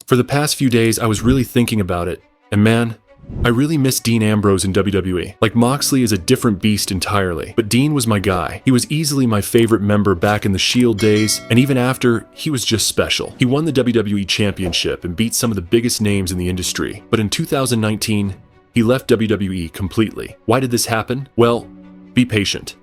For the past few days, I was really thinking about it, and man, I really miss Dean Ambrose in WWE. Like, Moxley is a different beast entirely, but Dean was my guy. He was easily my favorite member back in the Shield days, and even after, he was just special. He won the WWE Championship and beat some of the biggest names in the industry, but in 2019, he left WWE completely. Why did this happen? Well, be patient.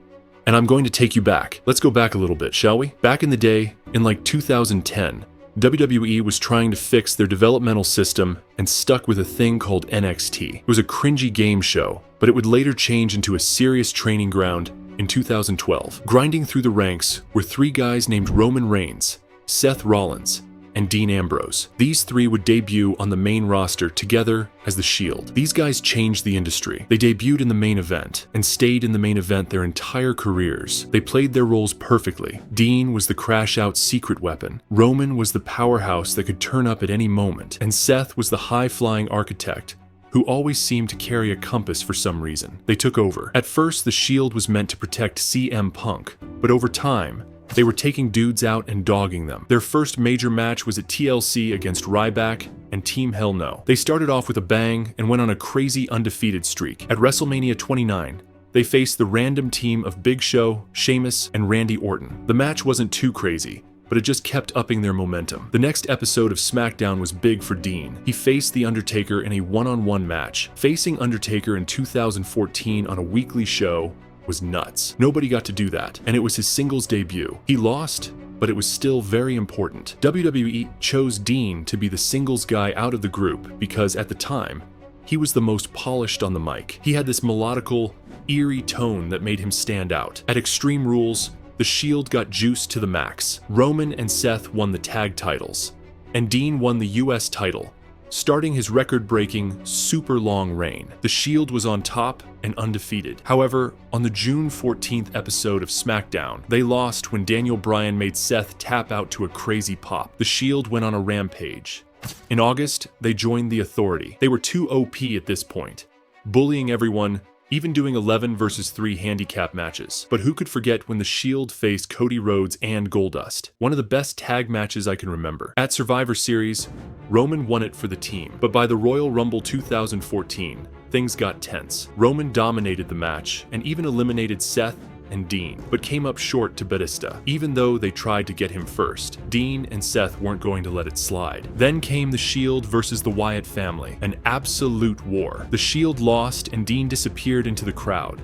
And I'm going to take you back. Let's go back a little bit, shall we? Back in the day, in like 2010, WWE was trying to fix their developmental system and stuck with a thing called NXT. It was a cringy game show, but it would later change into a serious training ground in 2012. Grinding through the ranks were three guys named Roman Reigns, Seth Rollins, and Dean Ambrose. These three would debut on the main roster together as the Shield. These guys changed the industry. They debuted in the main event and stayed in the main event their entire careers. They played their roles perfectly. Dean was the crash-out secret weapon. Roman was the powerhouse that could turn up at any moment. And Seth was the high-flying architect who always seemed to carry a compass for some reason. They took over. At first, the Shield was meant to protect CM Punk, but over time, they were taking dudes out and dogging them. Their first major match was at TLC against Ryback and Team Hell No. They started off with a bang and went on a crazy undefeated streak. At WrestleMania 29, they faced the random team of Big Show, Sheamus, and Randy Orton. The match wasn't too crazy, but it just kept upping their momentum. The next episode of SmackDown was big for Dean. He faced The Undertaker in a one-on-one match. Facing Undertaker in 2014 on a weekly show was nuts. Nobody got to do that, and it was his singles debut. He lost, but it was still very important. WWE chose Dean to be the singles guy out of the group because at the time, he was the most polished on the mic. He had this melodical, eerie tone that made him stand out. At Extreme Rules, the Shield got juiced to the max. Roman and Seth won the tag titles, and Dean won the US title, starting his record-breaking, super long reign. The Shield was on top and undefeated. However, on the June 14th episode of SmackDown, they lost when Daniel Bryan made Seth tap out to a crazy pop. The Shield went on a rampage. In August, they joined the Authority. They were too OP at this point, bullying everyone, even doing 11 versus 3 handicap matches. But who could forget when the Shield faced Cody Rhodes and Goldust? One of the best tag matches I can remember. At Survivor Series, Roman won it for the team, but by the Royal Rumble 2014, things got tense. Roman dominated the match and even eliminated Seth and Dean, but came up short to Batista. Even though they tried to get him first, Dean and Seth weren't going to let it slide. Then came the Shield versus the Wyatt family, an absolute war. The Shield lost and Dean disappeared into the crowd.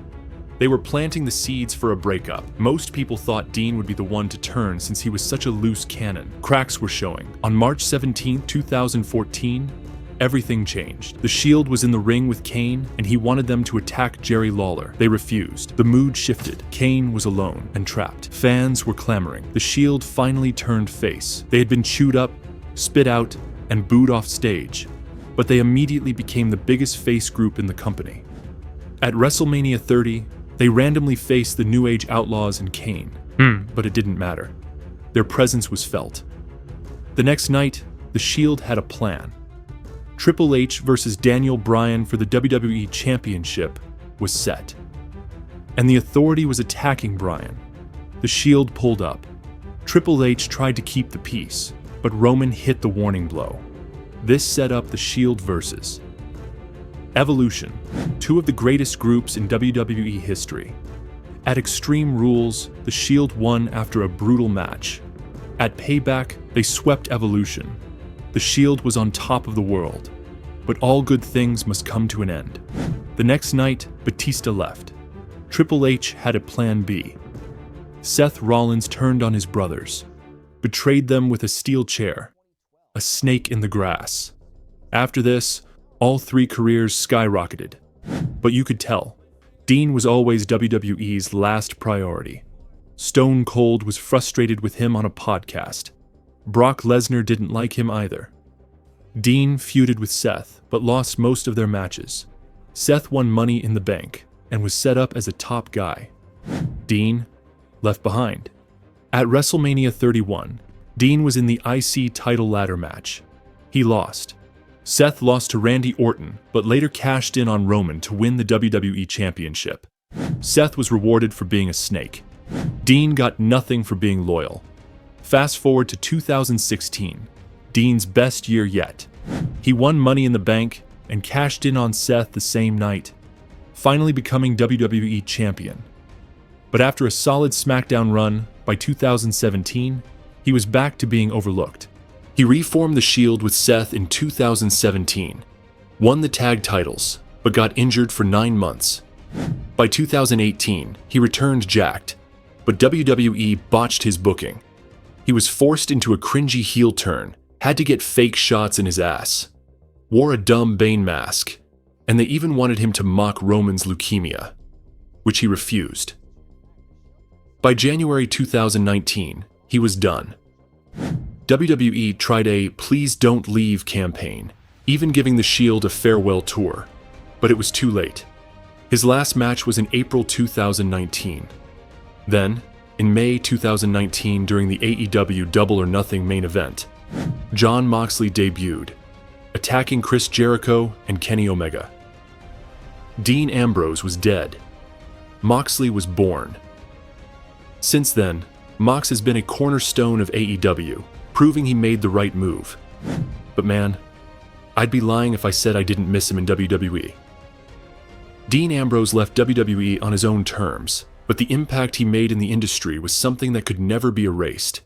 They were planting the seeds for a breakup. Most people thought Dean would be the one to turn since he was such a loose cannon. Cracks were showing. On March 17, 2014, everything changed. The Shield was in the ring with Kane, and he wanted them to attack Jerry Lawler. They refused. The mood shifted. Kane was alone and trapped. Fans were clamoring. The Shield finally turned face. They had been chewed up, spit out, and booed off stage, but they immediately became the biggest face group in the company. At WrestleMania 30, they randomly faced the New Age Outlaws and Kane, but it didn't matter. Their presence was felt. The next night, the Shield had a plan. Triple H versus Daniel Bryan for the WWE Championship was set, and the Authority was attacking Bryan. The Shield pulled up. Triple H tried to keep the peace, but Roman hit the warning blow. This set up the Shield versus Evolution, two of the greatest groups in WWE history. At Extreme Rules, the Shield won after a brutal match. At Payback, they swept Evolution. The Shield was on top of the world, but all good things must come to an end. The next night, Batista left. Triple H had a plan B. Seth Rollins turned on his brothers, betrayed them with a steel chair, a snake in the grass. After this, all three careers skyrocketed. But you could tell, Dean was always WWE's last priority. Stone Cold was frustrated with him on a podcast. Brock Lesnar didn't like him either. Dean feuded with Seth, but lost most of their matches. Seth won Money in the Bank and was set up as a top guy. Dean left behind. At WrestleMania 31, Dean was in the IC title ladder match. He lost. Seth lost to Randy Orton, but later cashed in on Roman to win the WWE Championship. Seth was rewarded for being a snake. Dean got nothing for being loyal. Fast forward to 2016. Dean's best year yet. He won Money in the Bank and cashed in on Seth the same night, finally becoming WWE champion. But after a solid SmackDown run, by 2017, he was back to being overlooked. He reformed the Shield with Seth in 2017, won the tag titles, but got injured for 9 months. By 2018, he returned jacked, but WWE botched his booking. He was forced into a cringy heel turn, had to get fake shots in his ass, wore a dumb Bane mask, and they even wanted him to mock Roman's leukemia, which he refused. By January 2019, he was done. WWE tried a "Please Don't Leave" campaign, even giving the Shield a farewell tour, but it was too late. His last match was in April 2019. Then, in May 2019 during the AEW Double or Nothing main event, Jon Moxley debuted, attacking Chris Jericho and Kenny Omega. Dean Ambrose was dead. Moxley was born. Since then, Mox has been a cornerstone of AEW, proving he made the right move. But man, I'd be lying if I said I didn't miss him in WWE. Dean Ambrose left WWE on his own terms, but the impact he made in the industry was something that could never be erased.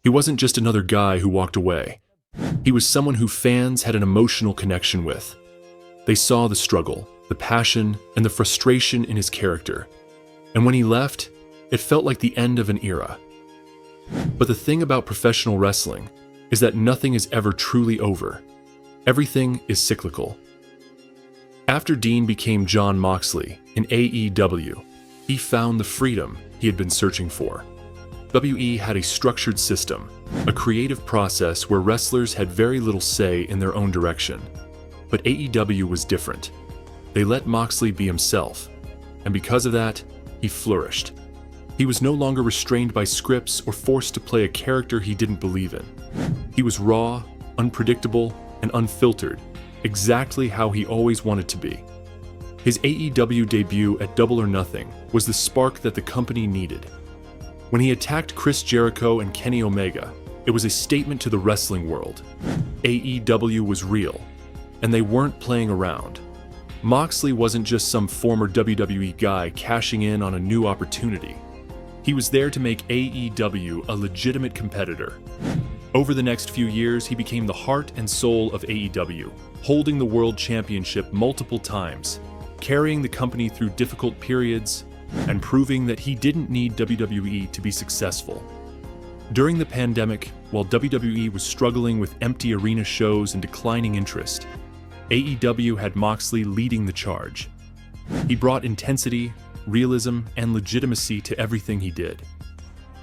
He wasn't just another guy who walked away. He was someone who fans had an emotional connection with. They saw the struggle, the passion, and the frustration in his character. And when he left, it felt like the end of an era. But the thing about professional wrestling is that nothing is ever truly over. Everything is cyclical. After Dean became Jon Moxley in AEW, he found the freedom he had been searching for. WWE had a structured system, a creative process where wrestlers had very little say in their own direction. But AEW was different. They let Moxley be himself, and because of that, he flourished. He was no longer restrained by scripts or forced to play a character he didn't believe in. He was raw, unpredictable, and unfiltered, exactly how he always wanted to be. His AEW debut at Double or Nothing was the spark that the company needed. When he attacked Chris Jericho and Kenny Omega, it was a statement to the wrestling world. AEW was real, and they weren't playing around. Moxley wasn't just some former WWE guy cashing in on a new opportunity. He was there to make AEW a legitimate competitor. Over the next few years, he became the heart and soul of AEW, holding the World Championship multiple times, carrying the company through difficult periods, and proving that he didn't need WWE to be successful. During the pandemic, while WWE was struggling with empty arena shows and declining interest, AEW had Moxley leading the charge. He brought intensity, realism, and legitimacy to everything he did.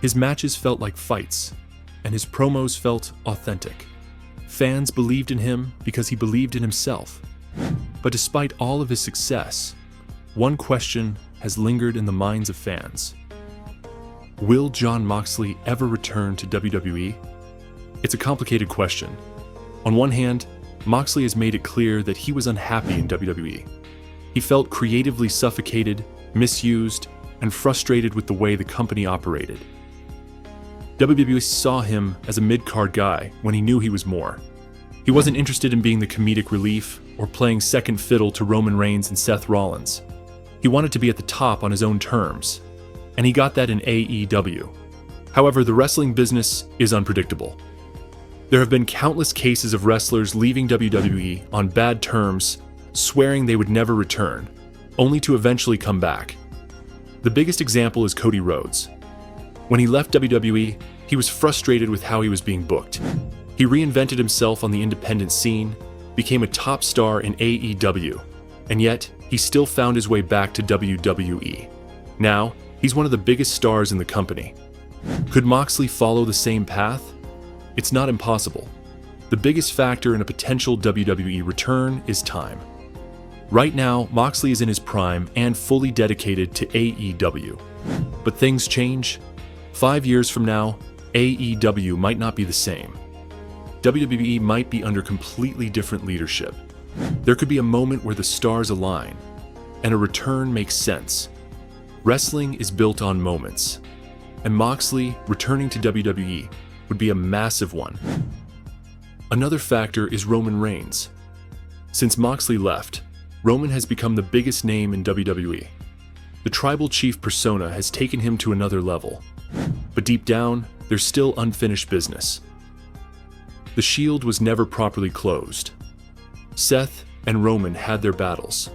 His matches felt like fights, and his promos felt authentic. Fans believed in him because he believed in himself. But despite all of his success, one question has lingered in the minds of fans. Will Jon Moxley ever return to WWE? It's a complicated question. On one hand, Moxley has made it clear that he was unhappy in WWE. He felt creatively suffocated, misused, and frustrated with the way the company operated. WWE saw him as a mid-card guy when he knew he was more. He wasn't interested in being the comedic relief or playing second fiddle to Roman Reigns and Seth Rollins. He wanted to be at the top on his own terms, and he got that in AEW. However, the wrestling business is unpredictable. There have been countless cases of wrestlers leaving WWE on bad terms, swearing they would never return, only to eventually come back. The biggest example is Cody Rhodes. When he left WWE, he was frustrated with how he was being booked. He reinvented himself on the independent scene, became a top star in AEW, and yet he still found his way back to WWE. Now, he's one of the biggest stars in the company. Could Moxley follow the same path? It's not impossible. The biggest factor in a potential WWE return is time. Right now, Moxley is in his prime and fully dedicated to AEW. But things change. 5 years from now, AEW might not be the same. WWE might be under completely different leadership. There could be a moment where the stars align, and a return makes sense. Wrestling is built on moments, and Moxley returning to WWE would be a massive one. Another factor is Roman Reigns. Since Moxley left, Roman has become the biggest name in WWE. The tribal chief persona has taken him to another level. But deep down, there's still unfinished business. The Shield was never properly closed. Seth and Roman had their battles,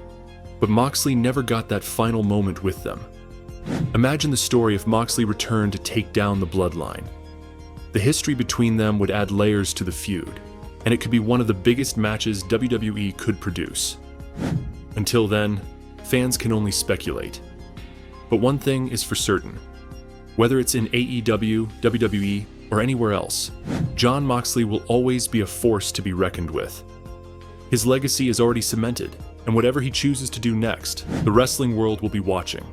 but Moxley never got that final moment with them. Imagine the story if Moxley returned to take down the Bloodline. The history between them would add layers to the feud, and it could be one of the biggest matches WWE could produce. Until then, fans can only speculate. But one thing is for certain. Whether it's in AEW, WWE, or anywhere else, Jon Moxley will always be a force to be reckoned with. His legacy is already cemented, and whatever he chooses to do next, the wrestling world will be watching.